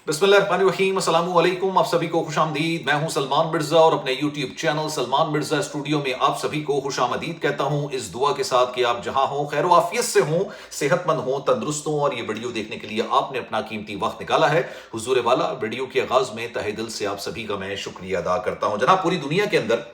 बिस्मिल्लाहिर्रहमानिर्रहीम, अस्सलाम वालेकुम। आप सभी को खुशामदीद। मैं हूं सलमान मिर्जा और अपने YouTube channel Salman Mirza studio में आप सभी को खुशामदीद कहता हूं, इस दुआ के साथ कि आप जहां हो खैर वाफियत से हो, सेहतमंद हो, तंदुरुस्त हो। और ये वीडियो देखने के लिए आपने अपना कीमती वक्त निकाला है। हुजूर वाला, वीडियो के आगाज में तहे दिल से आप सभी का मैं शुक्रिया अदा करता हूं। जनाब, पूरी दुनिया के अंदर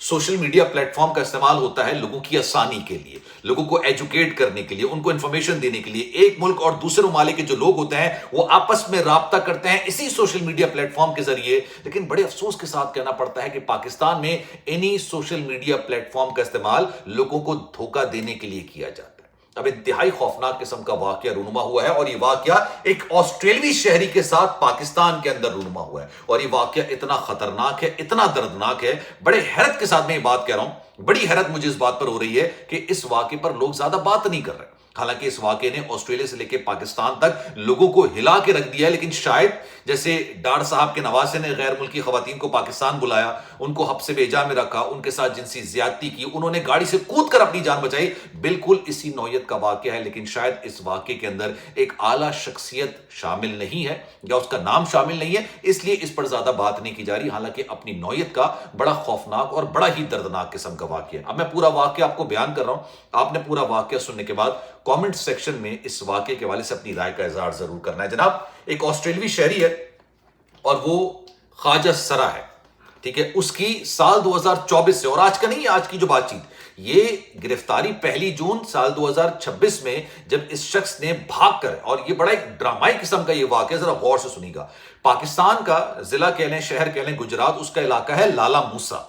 सोशल मीडिया प्लेटफॉर्म का इस्तेमाल होता है लोगों की आसानी के लिए, लोगों को एजुकेट करने के लिए, उनको इंफॉर्मेशन देने के लिए। एक मुल्क और दूसरे ममालिक के जो लोग होते हैं वो आपस में राब्ता करते हैं इसी सोशल मीडिया प्लेटफॉर्म के जरिए। लेकिन बड़े अफसोस के साथ कहना पड़ता है कि पाकिस्तान में इन्हीं सोशल मीडिया प्लेटफॉर्म का इस्तेमाल लोगों को धोखा देने के लिए किया जाता है। अब इंतहाई खौफनाक किस्म का वाकया रूनुमा हुआ है और ये वाकया एक ऑस्ट्रेलियाई शहरी के साथ पाकिस्तान के अंदर रूनुमा हुआ है। और ये वाकया इतना खतरनाक है, इतना दर्दनाक है, बड़े हैरत के साथ मैं ये बात कह रहा हूं। बड़ी हैरत मुझे इस बात पर हो रही है कि इस वाकये पर लोग ज्यादा बात नहीं कर रहे। हालांकि इस वाकये ने ऑस्ट्रेलिया से लेकर पाकिस्तान तक लोगों को हिला के रख दिया है। लेकिन शायद जैसे डार साहब के नवासे ने गैर मुल्की खवातीन को पाकिस्तान बुलाया, उनको हब्से बेजा में रखा, उनके साथ जिनसी ज्यादती की, उन्होंने गाड़ी से कूद कर अपनी जान बचाई, बिल्कुल इसी नौयत का वाकया है। लेकिन शायद इस वाकये के अंदर एक आला शख्सियत शामिल नहीं है या उसका नाम शामिल नहीं है, इसलिए इस पर ज्यादा बात नहीं की जा रही। हालांकि अपनी नौयत का बड़ा खौफनाक और बड़ा ही दर्दनाक किस्म का वाकया है। अब मैं पूरा वाकया आपको बयान कर रहा हूं। आपने पूरा वाकया सुनने के बाद कमेंट सेक्शन में इस वाकये के हवाले से अपनी राय का इजहार जरूर करना है। जनाब, एक ऑस्ट्रेलियाई शहरी है और वो ख्वाजा सरा है, ठीक है। उसकी साल 2024 से, और आज का नहीं, आज की जो बातचीत, ये गिरफ्तारी 1 जून साल 2026 में जब इस शख्स ने भागकर, और ये बड़ा एक ड्रामाई किस्म का ये वाकया, जरा गौर से सुनिएगा। पाकिस्तान का जिला कह लें, शहर कह लें, गुजरात, उसका इलाका है लाला मूसा।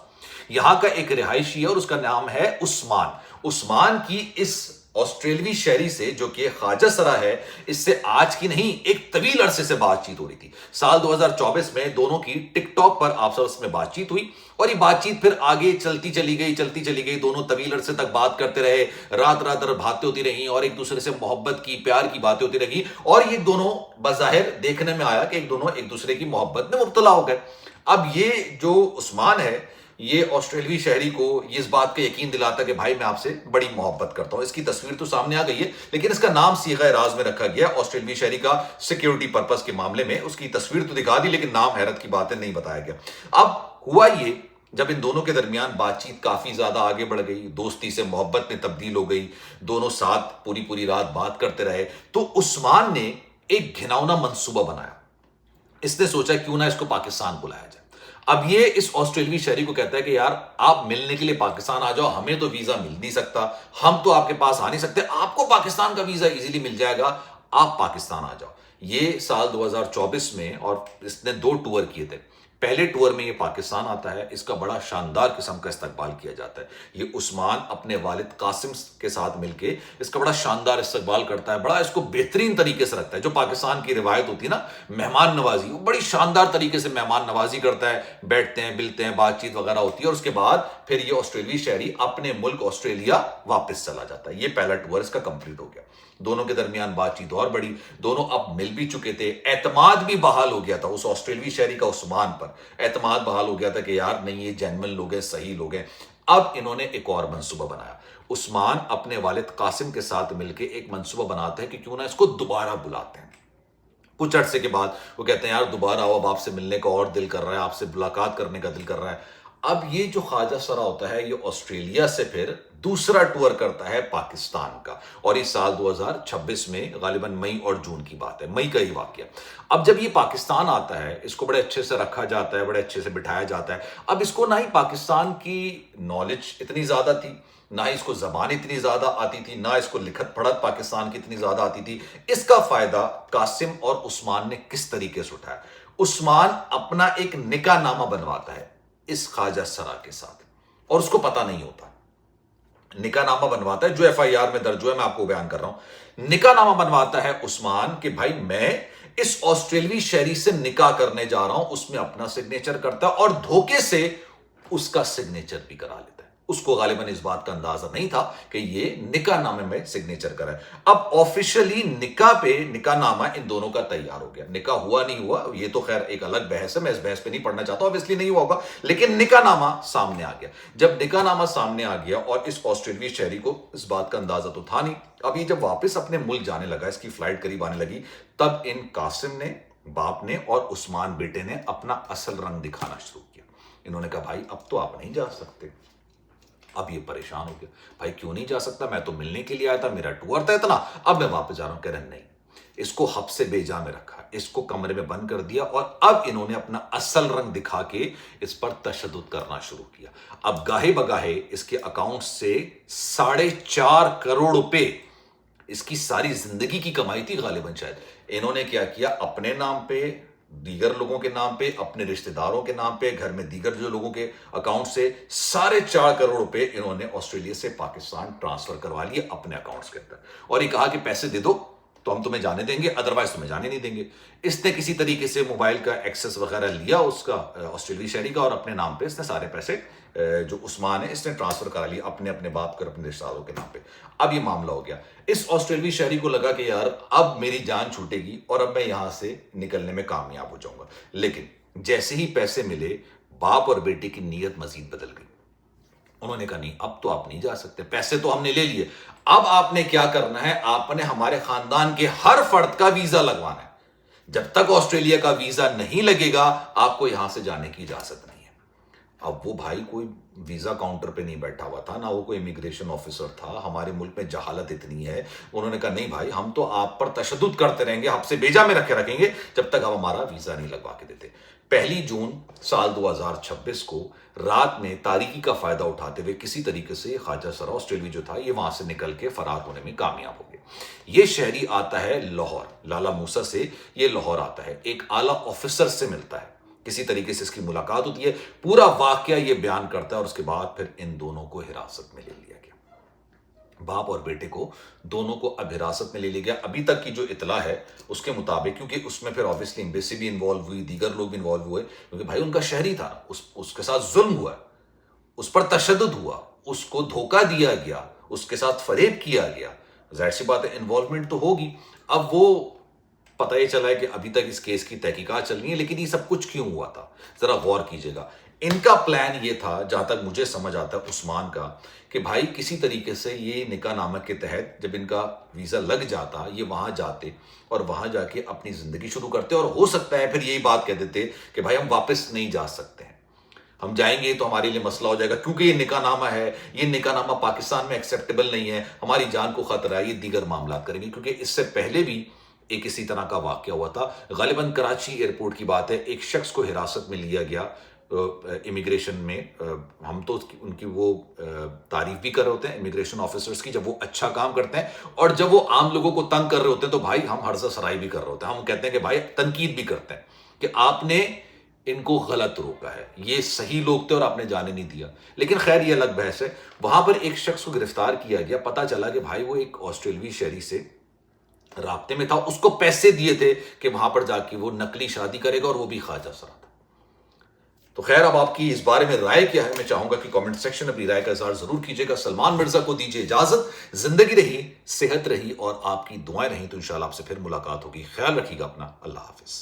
यहां का एक रिहायशी है और उसका नाम है उस्मान। उस्मान की इस ऑस्ट्रेलियाई शहरी से, जो कि ख्वाजा सरा है, इससे आज की नहीं एक तवील अरसे से बातचीत हो रही थी। साल 2024 में दोनों की टिकटॉक पर आपस में बातचीत हुई और ये बातचीत फिर आगे चलती चली गई। दोनों तवील अरसे तक बात करते रहे, रात रात भर बातें होती रही और एक दूसरे से मोहब्बत की, प्यार की बातें होती रही। और ये दोनों बज़ाहिर देखने में आया कि दोनों एक दूसरे की मोहब्बत में मुब्तला हो गए। अब ये जो उस्मान है, ये ऑस्ट्रेलियाई शहरी को ये इस बात का यकीन दिलाता कि भाई मैं आपसे बड़ी मोहब्बत करता हूं। इसकी तस्वीर तो सामने आ गई है, लेकिन इसका नाम सीगा राज में रखा गया ऑस्ट्रेलियाई शहरी का सिक्योरिटी पर्पस के मामले में। उसकी तस्वीर तो दिखा दी, लेकिन नाम हैरत की बात है, नहीं बताया गया। अब हुआ ये, जब इन दोनों के दरमियान बातचीत काफी ज्यादा आगे बढ़ गई, दोस्ती से मोहब्बत में तब्दील हो गई, दोनों साथ पूरी पूरी रात बात करते रहे, तो उस्मान ने एक घिनौना मंसूबा बनाया। इसने सोचा क्यों ना इसको पाकिस्तान बुलाया जाए। अब ये इस ऑस्ट्रेलियाई शहरी को कहता है कि यार आप मिलने के लिए पाकिस्तान आ जाओ, हमें तो वीजा मिल नहीं सकता, हम तो आपके पास आ नहीं सकते, आपको पाकिस्तान का वीजा इजीली मिल जाएगा, आप पाकिस्तान आ जाओ। ये साल 2024 में, और इसने 2 टूर किए थे। पहले टूर में ये पाकिस्तान आता है, इसका बड़ा शानदार किस्म का इस्तकबाल किया जाता है। ये उस्मान अपने वालिद कासिम के साथ मिलके इसका बड़ा शानदार इस्तकबाल करता है, बड़ा इसको बेहतरीन तरीके से रखता है। जो पाकिस्तान की रिवायत होती है ना, मेहमान नवाजी, वो बड़ी शानदार तरीके से मेहमान नवाजी करता है। बैठते हैं, मिलते हैं, बातचीत वगैरह होती है और उसके बाद फिर ये ऑस्ट्रेलियाई शहरी अपने मुल्क ऑस्ट्रेलिया वापस चला जाता है। ये पहला टूर इसका कंप्लीट हो गया। दोनों के दरमियान बातचीत और बड़ी, दोनों अब मिल भी चुके थे, एतमाद भी बहाल हो गया था उस ऑस्ट्रेलियाई शहरी का उस्मान पर। एतमाद बहाल हो गया था कि यार नहीं, ये जेन्युइन लोग हैं, सही लोग हैं। अब इन्होंने एक और मंसूबा बनाया। उस्मान अपने वालिद कासिम के साथ मिलकर एक मंसूबा बनाते हैं कि क्यों ना इसको दोबारा बुलाते हैं। कुछ अरसे के बाद वो कहते हैं यार दोबारा आओ, अब आपसे मिलने का और दिल कर रहा है, आपसे मुलाकात करने का दिल कर रहा है। अब ये जो ख्वाजा सरा होता है, ये ऑस्ट्रेलिया से फिर दूसरा टूर करता है पाकिस्तान का, और इस साल 2026 में गालिबन मई और जून की बात है, मई का ही वाकया। अब जब ये पाकिस्तान आता है, इसको बड़े अच्छे से रखा जाता है, बड़े अच्छे से बिठाया जाता है। अब इसको ना ही पाकिस्तान की नॉलेज इतनी ज्यादा थी, ना ही इसको जबान इतनी ज्यादा आती थी, ना इसको लिखत पढ़त पाकिस्तान की इतनी ज्यादा आती थी। इसका फायदा कासिम और उस्मान ने किस तरीके से उठाया? उस्मान अपना एक निकाह नामा बनवाता है इस ख्वाजा सरा के साथ, और उसको पता नहीं होता। निकाह नामा बनवाता है, जो एफआईआर में दर्ज हुआ है, मैं आपको बयान कर रहा हूं। निकाह नामा बनवाता है उस्मान कि भाई मैं इस ऑस्ट्रेलियाई शहरी से निकाह करने जा रहा हूं, उसमें अपना सिग्नेचर करता है और धोखे से उसका सिग्नेचर भी करा लेता है। उसको गालिबन इस बात का अंदाजा नहीं था कि ये निकाह नामे में सिग्नेचर करा है। अब ऑफिशियली निकाह पे निकाह नामा इन दोनों का तैयार हो गया। निकाह हुआ नहीं हुआ ये तो खैर एक अलग बहस है, मैं इस बहस पे नहीं पढ़ना चाहता, ऑब्वियसली नहीं हुआ होगा, लेकिन निकाह नामा सामने आ गया। जब निकाह नामा सामने आ गया और इस ऑस्ट्रेलियाई शहरी को इस बात का अंदाजा तो था नहीं, अब ये जब वापस अपने मुल्क जाने लगा, इसकी फ्लाइट करीब आने लगी, तब इन कासिम ने باپ نے اور عثمان بیٹے نے اپنا اصل رنگ دکھانا شروع کیا. انہوں نے کہا بھائی اب تو آپ نہیں جا سکتے. اب یہ پریشان ہو گیا, بھائی کیوں نہیں جا سکتا, میں تو ملنے کے لیے آیا تھا, میرا ٹور تھا اتنا, اب میں واپس جا رہا ہوں. کہہ رہے نہیں. اس کو حبس سے بے جا میں رکھا, اس کو کمرے میں بند کر دیا, اور اب انہوں نے اپنا اصل رنگ دکھا کے اس پر تشدد کرنا شروع کیا. اب گاہے بگاہے اس کے اکاؤنٹ سے 4.5 کروڑ روپے, اس کی ساری زندگی کی کمائی تھی غالباً شاید, انہوں نے کیا کیا, اپنے نام پہ, دیگر لوگوں کے نام پہ, اپنے رشتہ داروں کے نام پہ, گھر میں دیگر جو لوگوں کے اکاؤنٹ سے 4.5 کروڑ روپے انہوں نے آسٹریلیا سے پاکستان ٹرانسفر کروا لیے اپنے اکاؤنٹس کے اندر, اور یہ کہا کہ پیسے دے دو تو ہم تمہیں جانے دیں گے, ادروائز تمہیں جانے نہیں دیں گے. اس نے کسی طریقے سے موبائل کا ایکسس وغیرہ لیا اس کا, آسٹریلوی شہری کا, اور اپنے نام پہ اس نے سارے پیسے جو عثمان ہے اس نے ٹرانسفر کرا لیا اپنے اپنے باپ کر اپنے رشتہ داروں کے نام پہ. اب یہ معاملہ ہو گیا. اس آسٹریلوی شہری کو لگا کہ یار اب میری جان چھوٹے گی اور اب میں یہاں سے نکلنے میں کامیاب ہو جاؤں گا. لیکن جیسے ہی پیسے ملے, باپ اور بیٹے کی نیت مزید بدل گئی. انہوں نے کہا نہیں اب تو آپ نہیں جا سکتے, پیسے تو ہم نے لے لیے, اب آپ نے کیا کرنا ہے, آپ نے ہمارے خاندان کے ہر فرد کا ویزا لگوانا ہے. جب تک آسٹریلیا کا ویزا نہیں لگے گا آپ کو یہاں سے جانے کی اجازت نہیں ہے. اب وہ بھائی کوئی ویزا کاؤنٹر پہ نہیں بیٹھا ہوا تھا, نہ وہ کوئی امیگریشن آفیسر تھا. ہمارے ملک میں جہالت اتنی ہے. انہوں نے کہا نہیں بھائی ہم تو آپ پر تشدد کرتے رہیں گے, حبس سے بیجا میں رکھیں گے جب تک ہم ہمارا ویزا نہیں لگوا کے دیتے. 1 جون سال 2026 کو رات میں تاریکی کا فائدہ اٹھاتے ہوئے کسی طریقے سے خواجہ سرا آسٹریلوی جو تھا یہ وہاں سے نکل کے فرار ہونے میں کامیاب ہو گئے. یہ شہری آتا ہے لاہور, لالا موسیٰ سے یہ لاہور آتا ہے, ایک اعلیٰ آفیسر سے ملتا ہے, کسی طریقے سے اس کی ملاقات ہوتی ہے, پورا واقعہ یہ بیان کرتا ہے, اور اس کے بعد پھر ان دونوں کو حراست میں لے لیا گیا. باپ اور بیٹے کو دونوں کو اب حراست میں لے لیا گیا. ابھی تک کی جو اطلاع ہے اس کے مطابق, کیونکہ اس میں پھر آبویسلی ایمبیسی بھی انوالو ہوئی, دیگر لوگ بھی انوالو ہوئے, کیونکہ بھائی ان کا شہری تھا, اس کے ساتھ ظلم ہوا, اس پر تشدد ہوا, اس کو دھوکہ دیا گیا, اس کے ساتھ فریب کیا گیا, ظاہر سی بات ہے انوالومنٹ تو ہوگی. اب وہ پتہ یہ چلا ہے کہ ابھی تک اس کیس کی تحقیقات چل رہی ہیں, لیکن یہ سب کچھ کیوں ہوا تھا ذرا غور کیجئے گا. ان کا پلان یہ تھا, جہاں تک مجھے سمجھ آتا ہے عثمان کا, کہ بھائی کسی طریقے سے یہ نکاح نامہ کے تحت جب ان کا ویزا لگ جاتا یہ وہاں جاتے اور وہاں جا کے اپنی زندگی شروع کرتے, اور ہو سکتا ہے پھر یہی بات کہہ دیتے کہ بھائی ہم واپس نہیں جا سکتے ہیں, ہم جائیں گے تو ہمارے لیے مسئلہ ہو جائے گا, کیونکہ یہ نکاح نامہ ہے, یہ نکاح نامہ پاکستان میں ایکسیپٹیبل نہیں ہے, ہماری جان کو خطرہ ہے, یہ دیگر معاملات کریں گے. کیونکہ اس سے پہلے بھی ایک اسی طرح کا واقعہ ہوا تھا, غالباً کراچی ایئرپورٹ کی بات ہے, ایک شخص کو حراست میں لیا گیا امیگریشن میں. ہم تو ان کی وہ تعریف بھی کر رہے ہوتے ہیں امیگریشن آفیسرز کی جب وہ اچھا کام کرتے ہیں, اور جب وہ عام لوگوں کو تنگ کر رہے ہوتے ہیں تو بھائی ہم ہرزہ سرائی بھی کر رہے ہوتے ہیں. ہم کہتے ہیں کہ بھائی تنقید بھی کرتے ہیں کہ آپ نے ان کو غلط روکا ہے, یہ صحیح لوگ تھے اور آپ نے جانے نہیں دیا. لیکن خیر یہ الگ بحث ہے. وہاں پر ایک شخص کو گرفتار کیا گیا, پتہ چلا کہ بھائی وہ ایک آسٹریلوی شہری سے رابطے میں تھا, اس کو پیسے دیے تھے کہ وہاں پر جا کے وہ نقلی شادی کرے گا, اور وہ بھی خواجہ سرا تھا. تو خیر اب آپ کی اس بارے میں رائے کیا ہے, میں چاہوں گا کہ کامنٹ سیکشن میں اپنی رائے کا اظہار ضرور کیجیے گا. سلمان مرزا کو دیجیے اجازت, زندگی رہی, صحت رہی, اور آپ کی دعائیں رہیں تو انشاءاللہ آپ سے پھر ملاقات ہوگی. خیال رکھیے گا اپنا, اللہ حافظ.